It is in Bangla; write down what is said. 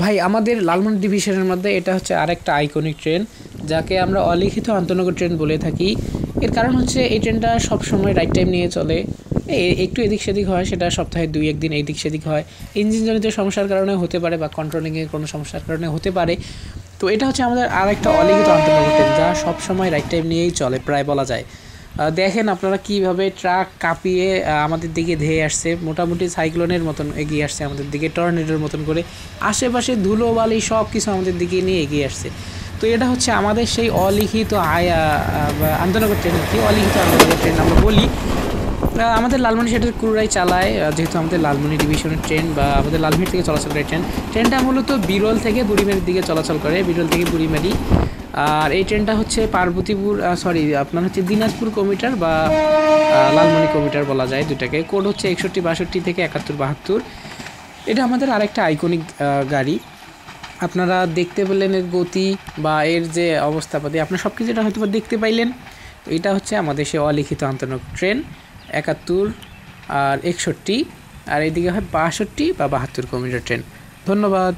ভাই আমাদের লালমনি ডিভিশনের মধ্যে এটা হচ্ছে আরেকটা আইকনিক ট্রেন, যাকে আমরা অলিখিত আন্তনগর ট্রেন বলে থাকি। এর কারণ হচ্ছে এই ট্রেনটা সবসময় রাইট টাইম নিয়ে চলে। একটু এদিক সেদিক হয়, সেটা সপ্তাহে 2-1 দিন এদিক সেদিক হয়, ইঞ্জিনজনিত সমস্যার কারণে হতে পারে বা কন্ট্রোলিংয়ের কোনো সমস্যার কারণে হতে পারে। তো এটা হচ্ছে আমাদের আরেকটা অলিখিত আন্তনগর ট্রেন, যা সবসময় রাইট টাইম নিয়েই চলে প্রায় বলা যায়। দেখেন আপনারা কিভাবে ট্রাক কাঁপিয়ে আমাদের দিকে ধেয়ে আসছে, মোটামুটি সাইক্লোনের মতন এগিয়ে আসছে আমাদের দিকে, টর্নেডোর মতন করে আশেপাশে ধুলোবালি সব কিছু আমাদের দিকে নিয়ে এগিয়ে আসছে। তো এটা হচ্ছে আমাদের সেই অলিখিত আন্তনগর ট্রেন আর কি, অলিখিত আন্তনগর ট্রেন আমরা বলি। আমাদের লালমনিরহাটের ক্রুরাই চালায়, যেহেতু আমাদের লালমনি ডিভিশনের ট্রেন বা আমাদের লালমনিরহাট থেকে চলাচল করে ট্রেনটা মূলত বিরল থেকে বুড়িমারির দিকে চলাচল করে, বিরল থেকে বুড়িমারি। আর এই ট্রেনটা হচ্ছে পার্বতীপুর আপনার হচ্ছে দিনাজপুর কমিটার বা লালমনি কমিটার বলা যায় দুটাকে। কোড হচ্ছে 6162 থেকে 7172। এটা আমাদের আরেকটা আইকনিক গাড়ি। আপনারা দেখতে পেলেন এর গতি বা এর যে অবস্থাপাতি, আপনারা সব কিছুটা হয়তো দেখতে পাইলেন। তো এটা হচ্ছে আমাদের সে অলিখিত আন্তনগর ট্রেন 71 আর 61, আর এইদিকে হয় 62 বা 72 কিলোমিটার ট্রেন। ধন্যবাদ।